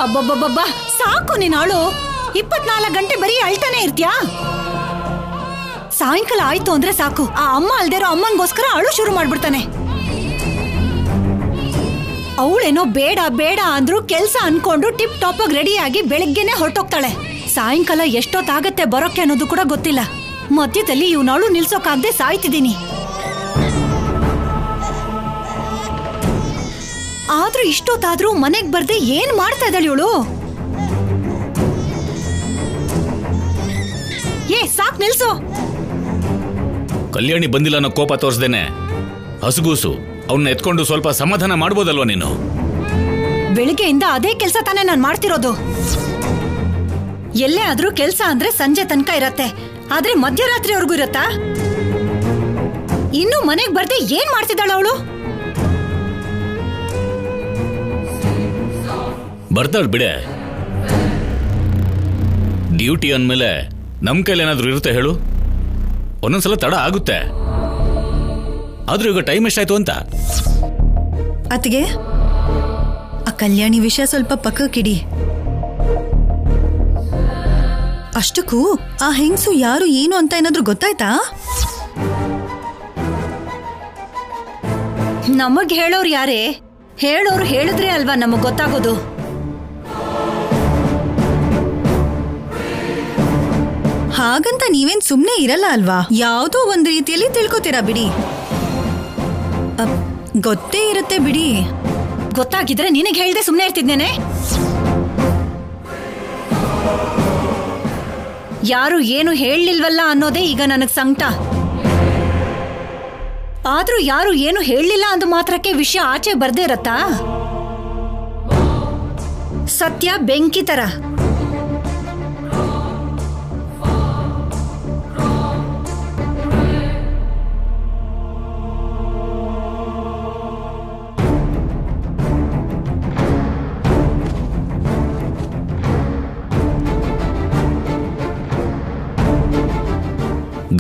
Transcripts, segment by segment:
ಅಬ್ಬಬ್ಬಬ್ಬ ಸಾಕು ನೀನಾಳು 24 ಗಂಟೆ ಬರೀ ಅಳ್ತಾನೆ ಇರ್ತ್ಯಾ? ಸಾಯಂಕಾಲ ಆಯ್ತು ಅಂದ್ರೆ ಸಾಕು ಆ ಅಮ್ಮ ಅಲ್ದಿರೋ ಅಮ್ಮಂಗೋಸ್ಕರ ಅಳು ಶುರು ಮಾಡ್ಬಿಡ್ತಾನೆ. ಅವಳೇನೋ ಬೇಡ ಬೇಡ ಅಂದ್ರು ಕೆಲ್ಸ ಅನ್ಕೊಂಡು ಟಿಪ್ ಟಾಪ್ ಆಗಿ ರೆಡಿಯಾಗಿ ಬೆಳಿಗ್ಗೆನೆ ಹೊರಟೋಗ್ತಾಳೆ. ಸಾಯಂಕಾಲ ಎಷ್ಟೊತ್ತಾಗತ್ತೆ ಬರೋಕೆ ಅನ್ನೋದು ಕೂಡ ಗೊತ್ತಿಲ್ಲ. ಮಧ್ಯದಲ್ಲಿ ಇವನವಳು ನಿಲ್ಸೋಕಾಗ್ದೆ ಸಾಯ್ತಿದ್ದೀನಿ. ಆದ್ರೂ ಇಷ್ಟೊತ್ತಾದ್ರೂ ಮನೆಗ್ ಬರ್ದೆ ಏನ್ ಮಾಡ್ತಾ ಇದ್ದಾಳೆ ಇವಳು? ಸಾಕ್ ನಿಲ್ಸು. ಕಲ್ಯಾಣಿ ಬಂದಿಲ್ಲ ಅನ್ನೋ ಕೋಪ ತೋರಿಸ್ದೇನೆ ಹಸುಗೂಸು ಅವನ್ನ ಎತ್ಕೊಂಡು ಸ್ವಲ್ಪ ಸಮಾಧಾನ ಮಾಡ್ಬೋದಲ್ವಾ ನೀನು? ಬೆಳಿಗ್ಗೆಯಿಂದ ಅದೇ ಕೆಲ್ಸ ತಾನೇ ನಾನ್ ಮಾಡ್ತಿರೋದು. ಎಲ್ಲೇ ಆದ್ರೂ ಕೆಲ್ಸ ಅಂದ್ರೆ ಸಂಜೆ ತನಕ ಇರತ್ತೆ, ಆದ್ರೆ ಮಧ್ಯರಾತ್ರಿವರೆಗೂ ಇರತ್ತಾ? ಇನ್ನು ಮನೆಗ್ ಬರ್ದೆ ಏನ್ ಮಾಡ್ತಿದ್ದಾಳ ಅವಳು? ಬರ್ತಾಳ್ ಬಿಡೆ. ಡ್ಯೂಟಿ ಅಂದ್ಮೇಲೆ ನಮ್ ಕೈಲಿ ಏನಾದ್ರೂ ಇರುತ್ತೆ ಹೇಳು? ಒಂದೊಂದ್ಸಲ ತಡ ಆಗುತ್ತೆ. ಆದ್ರೂ ಈಗ ಟೈಮ್ ಎಷ್ಟಾಯ್ತು ಅಂತ. ಅತ್ತಿಗೆ, ಆ ಕಲ್ಯಾಣಿ ವಿಷಯ ಸ್ವಲ್ಪ ಪಕ್ಕಕ್ಕಿಡಿ. ಅಷ್ಟಕ್ಕೂ ಆ ಹೆಂಗ್ಸು ಯಾರು ಏನು ಅಂತ ಏನಾದ್ರೂ ಗೊತ್ತಾಯ್ತಾ? ನಮಗ್ ಹೇಳೋರು ಯಾರೇ? ಹೇಳೋರು ಹೇಳಿದ್ರೆ ಅಲ್ವಾ ನಮಗ್ ಗೊತ್ತಾಗೋದು. ಹಾಗಂತ ನೀವೇನ್ ಸುಮ್ನೆ ಇರಲ್ಲ ಅಲ್ವಾ? ಯಾವುದೋ ಒಂದ್ ರೀತಿಯಲ್ಲಿ ತಿಳ್ಕೊತೀರಾ ಬಿಡಿ. ಗೊತ್ತೇ ಇರುತ್ತೆ ಬಿಡಿ. ಗೊತ್ತಾಗಿದ್ರೆ ನಿನಗೆ ಹೇಳ್ದೆ ಸುಮ್ನೆ ಇರ್ತಿದ್ನೇನೆ. ಯಾರು ಏನು ಹೇಳಲಿಲ್ವಲ್ಲ ಅನ್ನೋದೇ ಈಗ ನನಗ್ ಸಂಕಟ. ಆದ್ರೂ ಯಾರು ಏನು ಹೇಳಲಿಲ್ಲ ಅಂದ ಮಾತ್ರಕ್ಕೆ ವಿಷಯ ಆಚೆ ಬರ್ದೇ ಇರತ್ತಾ? ಸತ್ಯ ಬೆಂಕಿ ತರ.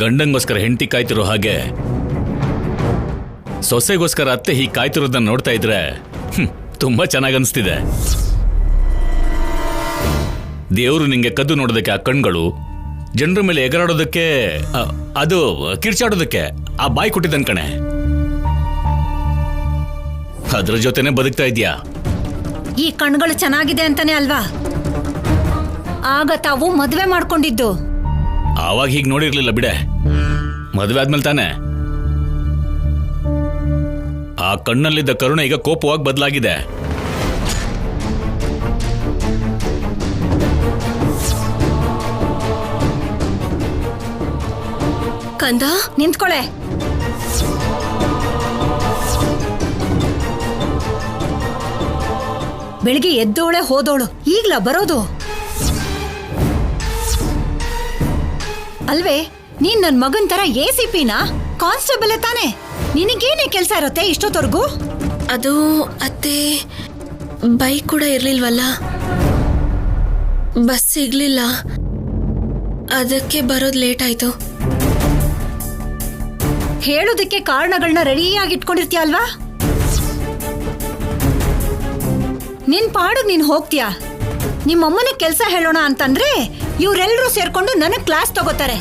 ಗಂಡಂಗೋಸ್ಕರ ಹೆಂಡತಿ ಕಾಯ್ತಿರೋ ಹಾಗೆ ಸೊಸೆಗೋಸ್ಕರ ಅತ್ತೆ ಹೀಗೆ ಕಾಯ್ತಿರೋದನ್ನ ನೋಡ್ತಾ ಇದ್ರೆ ತುಂಬಾ ಚೆನ್ನಾಗನ್ಸ್ತಿದೆ. ದೇವರು ನಿಂಗೆ ಕದ್ದು ನೋಡೋದಕ್ಕೆ ಆ ಕಣ್ಗಳು, ಜನರ ಮೇಲೆ ಎಗರಾಡೋದಕ್ಕೆ ಅದು ಕಿರ್ಚಾಡೋದಕ್ಕೆ ಆ ಬಾಯಿ ಕೊಟ್ಟಿದ್ದನ್ ಕಣೆ. ಅದ್ರ ಜೊತೆನೆ ಬದುಕ್ತಾ ಇದ್ಯಾ. ಈ ಕಣ್ಗಳು ಚೆನ್ನಾಗಿದೆ ಅಂತಾನೆ ಅಲ್ವಾ ಆಗ ತಾವು ಮದ್ವೆ ಮಾಡ್ಕೊಂಡಿದ್ದು? ಆವಾಗ ಹೀಗೆ ನೋಡಿರ್ಲಿಲ್ಲ ಬಿಡೆ. ಮದುವೆ ಆದ್ಮೇಲೆ ತಾನೆ. ಆ ಕಣ್ಣಲ್ಲಿದ್ದ ಕರುಣೆ ಈಗ ಕೋಪವಾಗಿ ಬದಲಾಗಿದೆ. ಕಂದ ನಿಂತ್ಕೊಳೆ. ಬೆಳಿಗ್ಗೆ ಎದ್ದೋಳೆ ಹೋದೋಳು ಈಗ್ಲ ಬರೋದು ಅಲ್ವೇ? ನೀನ್ ನನ್ ಮಗನ್ ತರ ACPನಾ? ಕಾನ್ಸ್ಟೇಬಲ್ ತಾನೆ? ನಿನಗೇನೇ ಕೆಲ್ಸ ಇರುತ್ತೆ ಇಷ್ಟೊತ್ತವರೆಗೂ? ಅದು ಅತ್ತೆ, ಬೈಕ್ ಕೂಡ ಇರ್ಲಿಲ್ವಲ್ಲ, ಬಸ್ ಸಿಗ್ಲಿಲ್ಲ, ಅದಕ್ಕೆ ಬರೋದು ಲೇಟ್ ಆಯ್ತು. ಹೇಳೋದಕ್ಕೆ ಕಾರಣಗಳನ್ನ ರೆಡಿಯಾಗಿ ಇಟ್ಕೊಂಡಿರ್ತೀಯ ಅಲ್ವಾ? ನಿನ್ ಪಾಡು ನೀನ್ ಹೋಗ್ತೀಯಾ? ನಿಮ್ಮಮ್ಮನ ಕೆಲ್ಸ ಹೇಳೋಣ ಅಂತಂದ್ರೆ ಇವರೆಲ್ಲರೂ ಸೇರ್ಕೊಂಡು ನನಗ್ ಕ್ಲಾಸ್ ತಗೋತಾರೆ.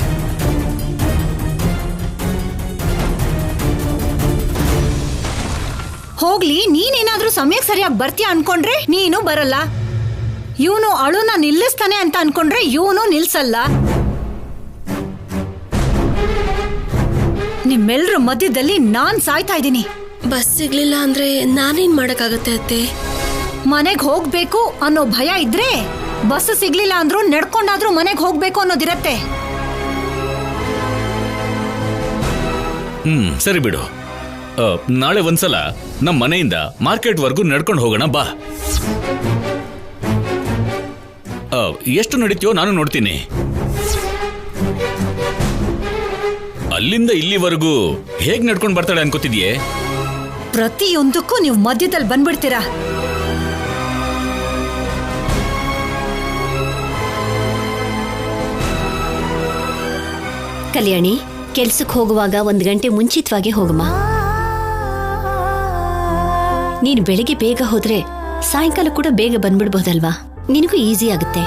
ಹೋಗ್ಲಿ, ನೀನೇನಾದ್ರೂ ಸಮಯಕ್ಕೆ ಸರಿಯಾಗಿ ಬರ್ತೀಯ ಅನ್ಕೊಂಡ್ರೆ ನೀನು ಬರಲ್ಲ. ಇವನು ಅಳುನ ನಿಲ್ಲಿಸ್ತಾನೆ ಅಂತ ಅನ್ಕೊಂಡ್ರೆ ಇವನು ನಿಲ್ಸಲ್ಲ. ನಿಮ್ಮೆಲ್ರ ಮಧ್ಯದಲ್ಲಿ ನಾನ್ ಸಾಯ್ತಾ ಇದ್ದೀನಿ. ಬಸ್ ಸಿಗ್ಲಿಲ್ಲ ಅಂದ್ರೆ ನಾನೇನ್ ಮಾಡಕ್ಕಾಗತ್ತೆ ಅತ್ತೆ? ಮನೆಗ್ ಹೋಗ್ಬೇಕು ಅನ್ನೋ ಭಯ ಇದ್ರೆ ಬಸ್ ಸಿಗ್ಲಿಲ್ಲ ಅಂದ್ರೂ ನಡ್ಕೊಂಡಾದ್ರೂ ಮನೆಗ್ ಹೋಗ್ಬೇಕು ಅನ್ನೋದಿರತ್ತೆ. ಸರಿ ಬಿಡು. ನಾಳೆ ಒಂದ್ಸಲ ನಮ್ಮ ಮನೆಯಿಂದ ಮಾರ್ಕೆಟ್ ವರ್ಗೂ ನಡ್ಕೊಂಡು ಹೋಗೋಣ ಬಾ. ಎಷ್ಟು ನಡೀತೀಯೋ ನಾನು ನೋಡ್ತೀನಿ. ಅಲ್ಲಿಂದ ಇಲ್ಲಿವರೆಗೂ ಹೇಗ್ ನಡ್ಕೊಂಡು ಬರ್ತಾಳೆ ಅನ್ಕೋತಿದ್ಯೆ? ಪ್ರತಿಯೊಂದಕ್ಕೂ ನೀವು ಮಧ್ಯದಲ್ಲಿ ಬಂದ್ಬಿಡ್ತೀರಾ. ಕಲ್ಯಾಣಿ, ಕೆಲ್ಸಕ್ಕೆ ಹೋಗುವಾಗ 1 ಗಂಟೆ ಮುಂಚಿತವಾಗಿ ಹೋಗಮ್ಮ. ನೀನು ಬೆಳಿಗ್ಗೆ ಬೇಗ ಹೋದ್ರೆ ಸಾಯಂಕಾಲ ಕೂಡ ಬೇಗ ಬಂದ್ಬಿಡ್ಬೋದಲ್ವಾ? ನಿನಗೂ ಈಸಿ ಆಗುತ್ತೆ.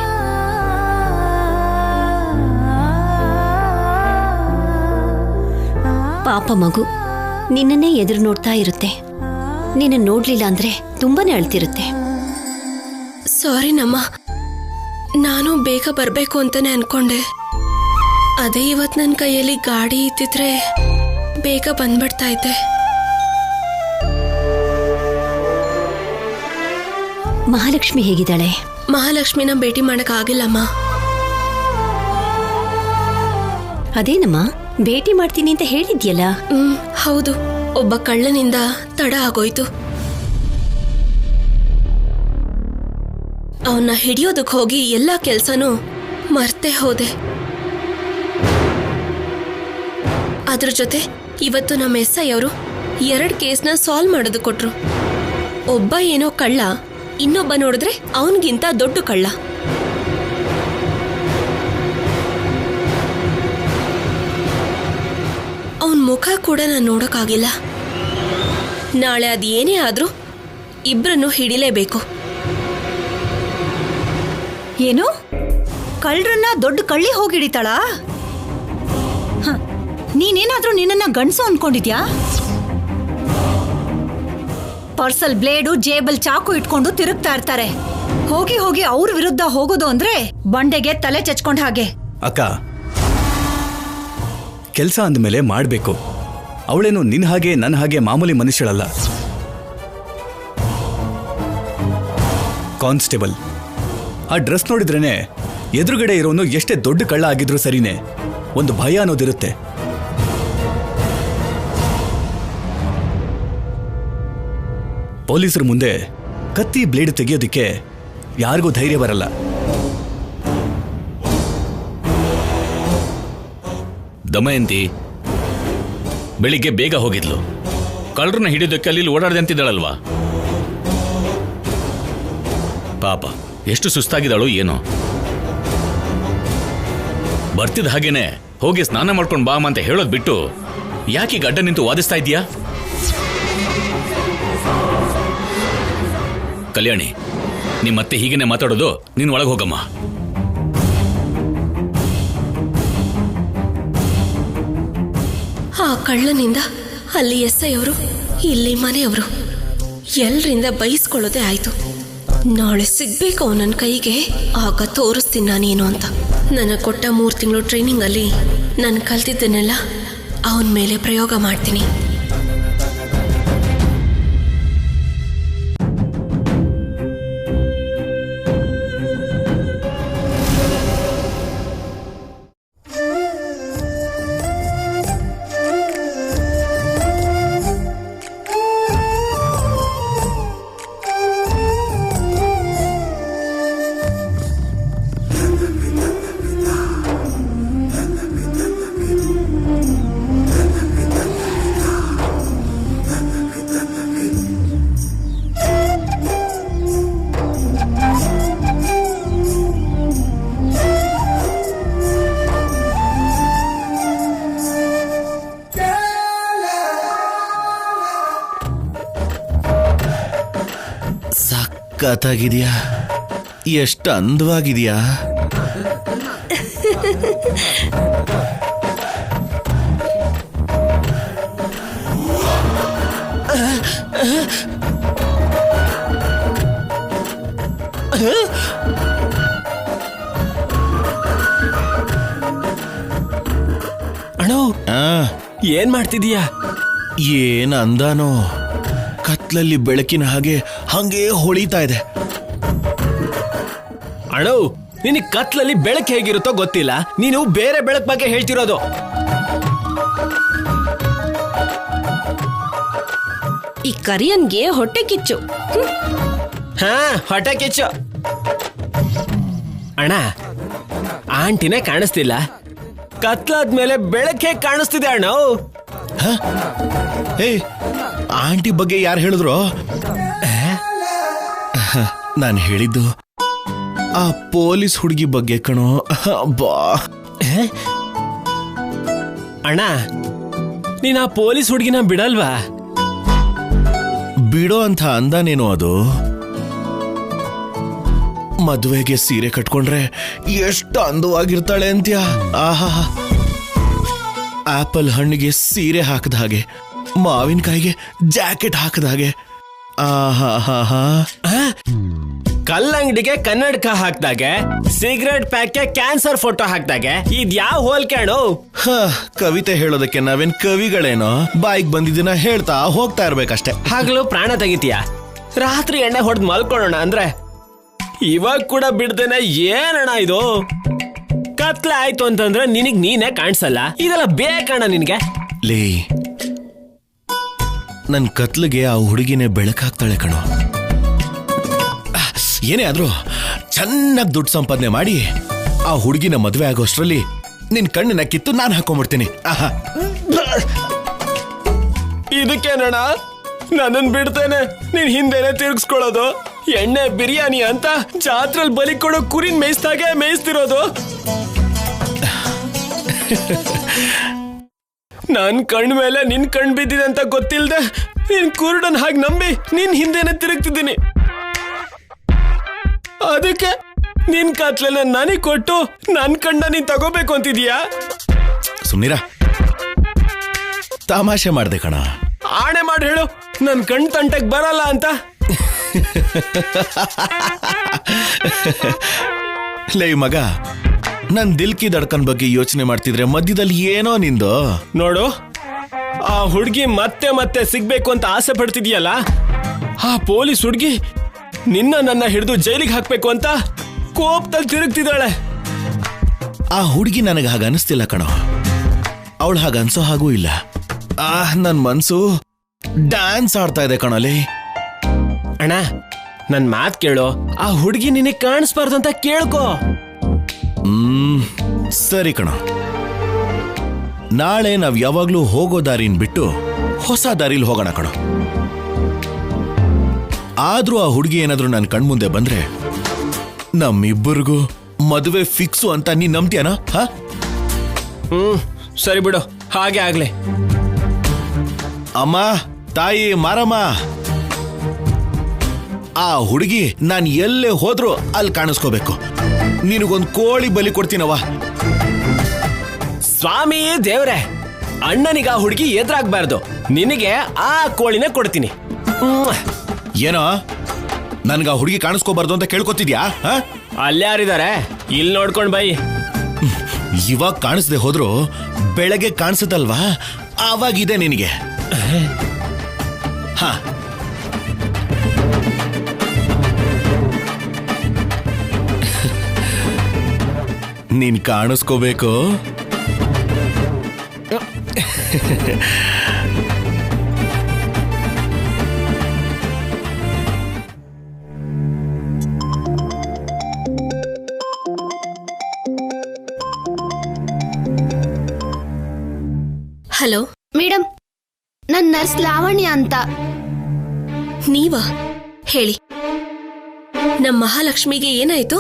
ಪಾಪ ಮಗು ನಿನ್ನನ್ನೇ ಎದುರು ನೋಡ್ತಾ ಇರುತ್ತೆ. ನಿನ್ನ ನೋಡ್ಲಿಲ್ಲ ಅಂದ್ರೆ ತುಂಬಾನೇ ಅಳ್ತಿರುತ್ತೆ. ಸಾರಿ ನಮ್ಮ, ನಾನು ಬೇಗ ಬರ್ಬೇಕು ಅಂತಾನೆ ಅನ್ಕೊಂಡೆ. ಅದೇ ಇವತ್ ನನ್ನ ಕೈಯಲ್ಲಿ ಗಾಡಿ ಇದ್ದಿದ್ರೆ ಬೇಗ ಬಂದ್ಬಿಡ್ತಾ ಇದ್ದೆ. ಮಹಾಲಕ್ಷ್ಮಿ ಹೇಗಿದ್ದಾಳೆ? ಮಹಾಲಕ್ಷ್ಮಿನ ಭೇಟಿ ಮಾಡಕ್ ಆಗಿಲ್ಲಮ್ಮ. ಅದೇನಮ್ಮ, ಭೇಟಿ ಮಾಡ್ತೀನಿ ಅಂತ ಹೇಳಿದ್ಯಲ್ಲ? ಹೌದು, ಒಬ್ಬ ಕಳ್ಳನಿಂದ ತಡ ಆಗೋಯ್ತು. ಅವನ್ನ ಹಿಡಿಯೋದಕ್ಕೆ ಹೋಗಿ ಎಲ್ಲಾ ಕೆಲ್ಸನೂ ಮರ್ತೇ ಹೋದೆ. ಅದ್ರ ಜೊತೆ ಇವತ್ತು ನಮ್ಮ SI ಅವರು 2 ಕೇಸ್ನ ಸಾಲ್ವ್ ಮಾಡೋದು ಕೊಟ್ರು. ಒಬ್ಬ ಏನೋ ಕಳ್ಳ, ಇನ್ನೊಬ್ಬ ನೋಡಿದ್ರೆ ಅವನಿಗಿಂತ ದೊಡ್ಡ ಕಳ್ಳ. ಅವನ್ ಮುಖ ಕೂಡ ನಾನು ನೋಡೋಕ್ಕಾಗಿಲ್ಲ. ನಾಳೆ ಅದೇನೇ ಆದ್ರೂ ಇಬ್ಬರನ್ನು ಹಿಡಿಲೇಬೇಕು. ಏನು, ಕಳ್ಳರನ್ನ ದೊಡ್ಡ ಕಳ್ಳಿ ಹೋಗಿ ಹಿಡಿತಾಳ? ನೀನೇನಾದ್ರೂ ನಿನ್ನನ್ನ ಗಂಡಸು ಅನ್ಕೊಂಡಿದ್ಯಾ? ಪರ್ಸಲ್ ಬ್ಲೇಡು, ಜೇಬಲ್ ಚಾಕು ಇಟ್ಕೊಂಡು ತಿರುಗ್ತಾ ಇರ್ತಾರೆ. ಹೋಗಿ ಹೋಗಿ ಅವ್ರ ವಿರುದ್ಧ ಹೋಗೋದು ಅಂದ್ರೆ ಬಂಡೆಗೆ ತಲೆ ಚಚ್ಕೊಂಡ್ ಹಾಗೆ. ಅಕ್ಕ, ಕೆಲಸ ಅಂದಮೇಲೆ ಮಾಡ್ಬೇಕು. ಅವಳೇನು ನಿನ್ ಹಾಗೆ ನನ್ನ ಹಾಗೆ ಮಾಮೂಲಿ ಮನುಷ್ಯಳಲ್ಲ. ಕಾನ್ಸ್ಟೇಬಲ್, ಆ ಡ್ರೆಸ್ ನೋಡಿದ್ರೇನೆ ಎದುರುಗಡೆ ಇರೋನು ಎಷ್ಟೇ ದೊಡ್ಡ ಕಳ್ಳ ಆಗಿದ್ರು ಸರಿನೇ, ಒಂದು ಭಯ ಅನ್ನೋದಿರುತ್ತೆ. ಪೊಲೀಸರ ಮುಂದೆ ಕತ್ತಿ ಬ್ಲೇಡ್ ತೆಗೆಯೋದಿಕ್ಕೆ ಯಾರಿಗೂ ಧೈರ್ಯ ಬರಲ್ಲ. ದಮಯಂತಿ ಬೆಳಿಗ್ಗೆ ಬೇಗ ಹೋಗಿದ್ಲು. ಕಳ್ಳರನ್ನ ಹಿಡಿಯೋದಕ್ಕೆ ಅಲ್ಲಿ ಓಡಾಡದೆ ಅಂತಿದ್ದಾಳಲ್ವಾ? ಪಾಪ ಎಷ್ಟು ಸುಸ್ತಾಗಿದ್ದಾಳು ಏನೋ. ಬರ್ತಿದ್ದ ಹಾಗೇನೆ ಹೋಗಿ ಸ್ನಾನ ಮಾಡ್ಕೊಂಡು ಬಾಮ ಅಂತ ಹೇಳೋದ್ ಬಿಟ್ಟು ಯಾಕೆ ಗಡ್ಡ ನಿಂತು ವಾದಿಸ್ತಾ ಇದೀಯಾ? ಕಲ್ಯಾಣಿ, ನಿಮ್ಮತ್ತೆ ಹೀಗೇನೆ ಮಾತಾಡೋದು, ನೀನು ಒಳಗೆ ಹೋಗಮ್ಮ. ಆ ಕಳ್ಳನಿಂದ ಅಲ್ಲಿ SI ಅವರು, ಇಲ್ಲಿ ಮನೆಯವರು, ಎಲ್ರಿಂದ ಬೈಸ್ಕೊಳ್ಳೋದೇ ಆಯ್ತು. ನಾಳೆ ಸಿಗ್ಬೇಕು ನನ್ನ ಕೈಗೆ, ಆಗ ತೋರಿಸ್ತೀನಿ ನಾನೇನು ಅಂತ. ನನಗೆ ಕೊಟ್ಟ 3 ತಿಂಗಳು ಟ್ರೈನಿಂಗ್ ಅಲ್ಲಿ ನಾನು ಕಲ್ತಿದ್ದನ್ನೆಲ್ಲ ಅವನ ಮೇಲೆ ಪ್ರಯೋಗ ಮಾಡ್ತೀನಿ. ಸಖತ್ತಾಗಿದ್ಯಾ, ಎಷ್ಟು ಅಂದವಾಗಿದ್ಯಾ. ಅಣ್ಣ, ಏನ್ ಮಾಡ್ತಿದೀಯಾ? ಏನ್ ಅಂದಾನೋ, ಕತ್ಲಲ್ಲಿ ಬೆಳಕಿನ ಹಾಗೆ ಹಂಗೆ ಹೊಳಿತಾ ಇದೆ. ಅಣ್ಣ, ನಿನಗೆ ಕತ್ಲಲ್ಲಿ ಬೆಳಕು ಹೇಗಿರುತ್ತೋ ಗೊತ್ತಿಲ್ಲ, ನೀನು ಬೇರೆ ಬೆಳಕು ಬಗ್ಗೆ ಹೇಳ್ತಿರೋದು. ಈ ಕರಿಯನ್ಗೆ ಹೊಟ್ಟೆ ಕಿಚ್ಚು. ಹಾ, ಹೊಟ್ಟೆ ಕಿಚ್ಚು. ಅಣ್ಣ, ಆಂಟಿನೇ ಕಾಣಿಸ್ತಿಲ್ಲ, ಕತ್ಲಾದ್ಮೇಲೆ ಬೆಳಕೆ ಕಾಣಿಸ್ತಿದೆ ಅಣ್ಣ. ಏ, ಆಂಟಿ ಬಗ್ಗೆ ಯಾರು ಹೇಳಿದ್ರು? ನಾನು ಹೇಳಿದ್ದು ಆ ಪೊಲೀಸ್ ಹುಡುಗಿ ಬಗ್ಗೆ ಕಣೋ. ಬಾ ಅಣ್ಣ, ನೀನ್ ಆ ಪೊಲೀಸ್ ಹುಡುಗಿನ ಬಿಡಲ್ವಾ? ಬಿಡೋ ಅಂತ ಅಂದಾನೇನೋ ಅದು. ಮದುವೆಗೆ ಸೀರೆ ಕಟ್ಕೊಂಡ್ರೆ ಎಷ್ಟು ಅಂದವಾಗಿರ್ತಾಳೆ ಅಂತ್ಯ. ಆಹಾ, ಆಪಲ್ ಹಣ್ಣಿಗೆ ಸೀರೆ ಹಾಕದ ಹಾಗೆ, ಮಾವಿನಕಾಯಿಗೆ ಜಾಕೆಟ್ ಹಾಕದ ಹಾಗೆ. ಆಹಾ, ಕಲ್ಲಂಗಡಿಗೆ ಕನ್ನಡಕ ಹಾಕ್ದಾಗೆ, ಸಿಗರೆಟ್ ಪ್ಯಾಕ್ಗೆ ಕ್ಯಾನ್ಸರ್ ಫೋಟೋ ಹಾಕ್ದಾಗೆ, ಇದ್ಯಾವ ಹೋಲ್ಕೇಳು? ಕವಿತೆ ಹೇಳೋದಕ್ಕೆ ನಾವೇನ್ ಕವಿಗಳೇನೋ, ಬಾಯಿಗೆ ಬಂದಿದ್ದನ್ನ ಹೇಳ್ತಾ ಹೋಗ್ತಾ ಇರ್ಬೇಕಷ್ಟೆ. ಹಗಲು ಪ್ರಾಣ ತೆಗಿತೀಯ, ರಾತ್ರಿ ಎಣ್ಣೆ ಹೊಡೆದ್ ಮಲ್ಕೊಳ್ಳೋಣ ಅಂದ್ರೆ ಇವಾಗ ಕೂಡ ಬಿಡ್ದೇನೆ. ಏನಣ್ಣ ಇದು? ಕತ್ಲೆ ಆಯ್ತು ಅಂತಂದ್ರೆ ನಿನಗ್ ನೀನೇ ಕಾಣಿಸಲ್ಲ, ಇದೆಲ್ಲ ಬೇಕಣ್ಣ ನಿನ್ಗೆ? ಲೇ, ನನ್ ಕತ್ಲಿಗೆ ಆ ಹುಡುಗಿನೇ ಬೆಳಕಾಗ್ತಾಳೆ ಕಣೋ. ಏನೇ ಆದ್ರೂ ಚೆನ್ನಾಗಿ ದುಡ್ಡು ಸಂಪಾದನೆ ಮಾಡಿ ಆ ಹುಡುಗಿನ ಮದುವೆ ಆಗೋಷ್ಟ್ರಲ್ಲಿ ನಿನ್ ಕಣ್ಣನ್ನ ಕಿತ್ತು ನಾನು ಹಾಕೊಂಡ್ಬಿಡ್ತೀನಿ. ಇದಕ್ಕೇನಣ್ಣ ನನ್ನನ್ ಬಿಡ್ತೇನೆ, ನೀನ್ ಹಿಂದೆನೆ ತಿರ್ಗಿಸ್ಕೊಳ್ಳೋದು? ಎಣ್ಣೆ ಬಿರಿಯಾನಿ ಅಂತ ಜಾತ್ರೆಲ್ ಬಲಿ ಕೊಡೋ ಕುರಿನ್ ಮೇಯಿಸ್ದಾಗೆ ಮೇಯಿಸ್ತಿರೋದು. ನನ್ ಕಣ್ ಮೇಲೆ ನಿನ್ ಕಣ್ ಬಿದ್ದಿದೆ ಅಂತ ಗೊತ್ತಿಲ್ದೆ ನೀನ್ ಕುರುಡನ್ ಹಾಗೆ ನಂಬಿ ನಿನ್ ಹಿಂದೆನೆ ತಿರುಗ್ತಿದ್ದೀನಿ. ಅದಕ್ಕೆ ನಿನ್ ಕತ್ಲೆನ ನನಗ್ ಕೊಟ್ಟು ನನ್ ಕಣ್ಣ ನೀನ್ ತಗೋಬೇಕು ಅಂತಿದೀಯಾ? ಸುಮ್ನಿರ, ತಮಾಷೆ ಮಾಡ್ದೆ ಕಣ. ಆಣೆ ಮಾಡಿ ಹೇಳು, ನನ್ ಕಣ್ ತಂಟಕ್ ಬರಲ್ಲ ಅಂತ. ಲೇ ಮಗ, ನನ್ ದಿಲ್ಕಿ ದಡ್ಕನ್ ಬಗ್ಗೆ ಯೋಚನೆ ಮಾಡ್ತಿದ್ರೆ ಮಧ್ಯದಲ್ಲಿ ಏನೋ ನಿಂದು. ನೋಡು, ಆ ಹುಡ್ಗಿ ಮತ್ತೆ ಮತ್ತೆ ಸಿಗ್ಬೇಕು ಅಂತ ಆಸೆ ಪಡ್ತಿದ್ಯಲ್ಲ, ಆ ಪೊಲೀಸ್ ಹುಡ್ಗಿ ನನ್ನ ಹಿಡಿದು ಜೈಲಿಗೆ ಹಾಕ್ಬೇಕು ಅಂತ ಕೋಪದಲ್ಲಿ ತಿರುಗ್ತಿದ್ದಾಳೆ. ಆ ಹುಡುಗಿ ನನಗೆ ಹಾಗ ಅನಿಸ್ತಿಲ್ಲ ಕಣೋ. ಅವಳು ಹಾಗ ಅನ್ಸೋ ಹಾಗೂ ಇಲ್ಲ. ನನ್ ಮನ್ಸು ಡ್ಯಾನ್ಸ್ ಆಡ್ತಾ ಇದೆ ಕಣೋಲಿ. ಅಣ್ಣ, ನನ್ ಮಾತ್ ಕೇಳು, ಆ ಹುಡ್ಗಿ ನಿನಗೆ ಕಾಣಿಸ್ಬಾರ್ದು ಅಂತ ಕೇಳ್ಕೊ. ಸರಿ ಕಣೋ, ನಾಳೆ ನಾವ್ ಯಾವಾಗ್ಲೂ ಹೋಗೋ ದಾರಿನ್ ಬಿಟ್ಟು ಹೊಸ ದಾರಿಲಿ ಹೋಗೋಣ ಕಣೋ. ಆದ್ರೂ ಆ ಹುಡುಗಿ ಏನಾದ್ರೂ ನನ್ ಕಣ್ಮುಂದೆ ಬಂದ್ರೆ ನಮ್ಮಿಬ್ಬರಿಗೂ ಮದುವೆ ಫಿಕ್ಸು ಅಂತ ನೀನ್ ನಂಬ್ತೀಯನಾ? ಸರಿ ಬಿಡು, ಹಾಗೆ ಆಗ್ಲಿ. ಅಮ್ಮ, ತಾಯಿ ಮಾರಮ್ಮ, ಆ ಹುಡುಗಿ ನಾನ್ ಎಲ್ಲೇ ಹೋದ್ರು ಅಲ್ಲಿ ಕಾಣಿಸ್ಕೋಬೇಕು. ನಿನಗೊಂದ್ ಕೋಳಿ ಬಲಿ ಕೊಡ್ತೀನವ್ವ. ಸ್ವಾಮಿ ದೇವ್ರೆ, ಅಣ್ಣನಿಗ ಆ ಹುಡುಗಿ ಎದುರಾಗ್ಬಾರ್ದು, ನಿನಗೆ ಆ ಕೋಳಿನ ಕೊಡ್ತೀನಿ. ಏನೋ, ನನ್ಗ ಆ ಹುಡುಗಿ ಕಾಣಿಸ್ಕೋಬಾರ್ದು ಅಂತ ಕೇಳ್ಕೊತಿದ್ಯಾ? ಅಲ್ಯಾರಿದ್ದಾರೆ, ಇಲ್ಲಿ ನೋಡ್ಕೊಂಡ್ ಬೈ. ಇವಾಗ ಕಾಣಿಸ್ದೆ ಹೋದ್ರು ಬೆಳಗ್ಗೆ ಕಾಣಿಸುತ್ತಲ್ವಾ, ಆವಾಗಿದೆ ನಿನಗೆ. ಹಾ, ನೀನ್ ಕಾಣಿಸ್ಕೋಬೇಕು. ಹಲೋ ಮೇಡಮ್, ನನ್ ನರ್ಸ್ ಲಾವಣ್ಯ ಅಂತ. ನೀವಾ? ಹೇಳಿ, ನಮ್ಮ ಮಹಾಲಕ್ಷ್ಮಿಗೆ ಏನಾಯ್ತು?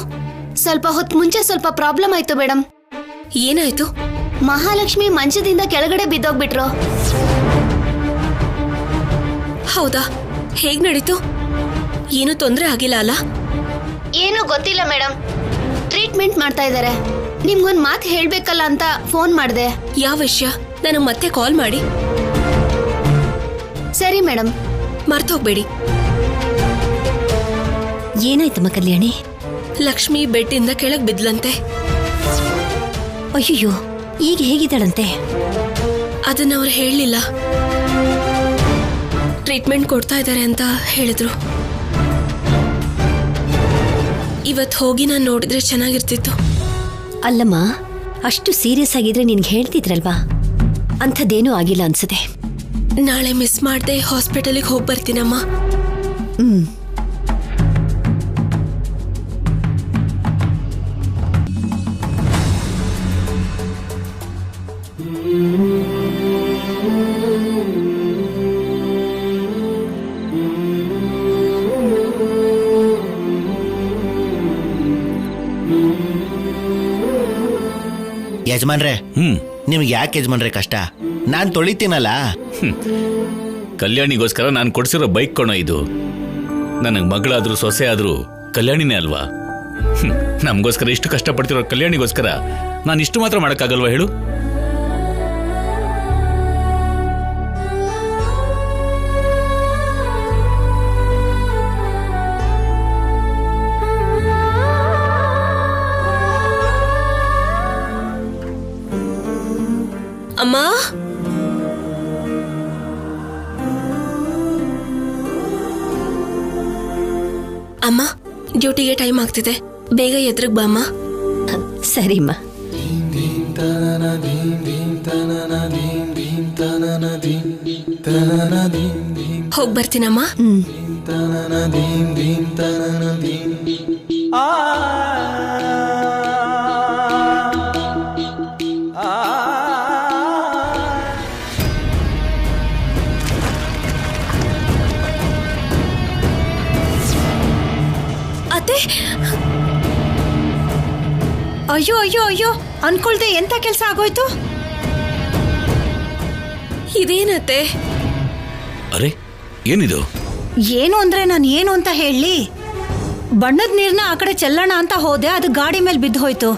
ಸ್ವಲ್ಪ ಹೊತ್ತು ಮುಂಚೆ ಸ್ವಲ್ಪ ಪ್ರಾಬ್ಲಮ್ ಆಯ್ತು ಮೇಡಮ್. ಏನಾಯ್ತು? ಮಹಾಲಕ್ಷ್ಮಿ ಮಂಚದಿಂದ ಕೆಳಗಡೆ ಬಿದ್ದೋಗ್ಬಿಟ್ರು. ಹೌದಾ? ಹೇಗ್ ನಡೀತು? ಏನು ತೊಂದರೆ ಆಗಿಲ್ಲ ಅಲ್ಲ? ಏನು ಗೊತ್ತಿಲ್ಲ ಮೇಡಮ್, ಟ್ರೀಟ್ಮೆಂಟ್ ಮಾಡ್ತಾ ಇದ್ದಾರೆ. ನಿಮ್ಗೊಂದ್ ಮಾತು ಹೇಳ್ಬೇಕಲ್ಲ ಅಂತ ಫೋನ್ ಮಾಡಿದೆ. ಯಾವ ವಿಷಯ? ನನಗೆ ಮತ್ತೆ ಕಾಲ್ ಮಾಡಿ. ಸರಿ ಮೇಡಮ್. ಮರ್ತೋಗ್ಬೇಡಿ. ಏನಾಯ್ತಮ್ಮ ಕಲ್ಯಾಣಿ? ಲಕ್ಷ್ಮಿ ಬೆಡ್ಡಿಂದ ಕೆಳಗ್ ಬಿದ್ಲಂತೆ. ಅಯ್ಯೋ, ಈಗ ಹೇಗಿದ್ದಾಳಂತೆ? ಅದನ್ನ ಅವ್ರು ಹೇಳಲಿಲ್ಲ. ಟ್ರೀಟ್ಮೆಂಟ್ ಕೊಡ್ತಾ ಇದ್ದಾರೆ ಅಂತ ಹೇಳಿದ್ರು. ಇವತ್ತು ಹೋಗಿ ನಾನು ನೋಡಿದ್ರೆ ಚೆನ್ನಾಗಿರ್ತಿತ್ತು. ಅಲ್ಲಮ್ಮ, ಅಷ್ಟು ಸೀರಿಯಸ್ ಆಗಿದ್ರೆ ನಿನ್ಗೆ ಹೇಳ್ತಿದ್ರಲ್ವಾ? ಅಂಥದ್ದೇನೂ ಆಗಿಲ್ಲ ಅನ್ಸುತ್ತೆ. ನಾಳೆ ಮಿಸ್ ಮಾಡದೆ ಹಾಸ್ಪಿಟಲ್ಗೆ ಹೋಗಿ ಬರ್ತೀನಮ್ಮ. ಯಜಮಾನ್ರೆ, ನಿಮ್ಗೆ ಯಾಕೆ ಯಜಮಾನ್ರೆ ಕಷ್ಟ? ನಾನ್ ತೊಳಿತೀನಲ್ಲ. ಕಲ್ಯಾಣಿಗೋಸ್ಕರ ನಾನು ಕೊಡ್ಸಿರೋ ಬೈಕ್ ಕಣೋ ಇದು. ನನಗೆ ಮಗಳಾದ್ರೂ ಸೊಸೆ ಆದ್ರೂ ಕಲ್ಯಾಣಿನೇ ಅಲ್ವಾ? ನಮಗೋಸ್ಕರ ಇಷ್ಟು ಕಷ್ಟಪಡ್ತಿರೋ ಕಲ್ಯಾಣಿಗೋಸ್ಕರ ನಾನು ಇಷ್ಟು ಮಾತ್ರ ಮಾಡೋಕ್ಕಾಗಲ್ವಾ ಹೇಳು? ಅಮ್ಮ, ಅಮ್ಮ, ಡ್ಯೂಟಿಗೆ ಟೈಮ್ ಆಗ್ತಿದೆ, ಬೇಗ ಎದ್ರಿಗೆ ಬಾ ಅಮ್ಮ. ಸರಿಮ್ಮ. ಹೋಗಿ ಬರ್ತೀನಮ್ಮ. ಅತ್ತೆ, ಅಯ್ಯೋ ಅಯ್ಯೋ ಅಯ್ಯೋ, ಅನ್ಕೊಳ್ದೆ ಎಂತ ಕೆಲ್ಸ ಆಗೋಯ್ತು? ಇದೇನತ್ತೆ? ಅರೆ, ಏನಿದು? ಏನು ಅಂದ್ರೆ ನಾನು ಏನು ಅಂತ ಹೇಳಿ, ಬಣ್ಣದ ನೀರ್ನ ಆ ಕಡೆ ಚೆಲ್ಲೋಣ ಅಂತ ಹೋದೆ, ಅದು ಗಾಡಿ ಮೇಲೆ ಬಿದ್ದು ಹೋಯ್ತು.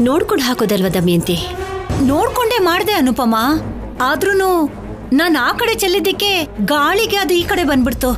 ನೋಡ್ಕೊಂಡು ಹಾಕೋದಲ್ವ ದಮಯಂತಿ? ನೋಡ್ಕೊಂಡೇ ಮಾಡ್ದೆ ಅನುಪಮ, ಆದ್ರೂನು ನಾನು ಆ ಕಡೆ ಚೆಲ್ಲಿದ್ದಕ್ಕೆ ಗಾಳಿಗೆ ಅದು ಈ ಕಡೆ ಬಂದ್ಬಿಡ್ತು.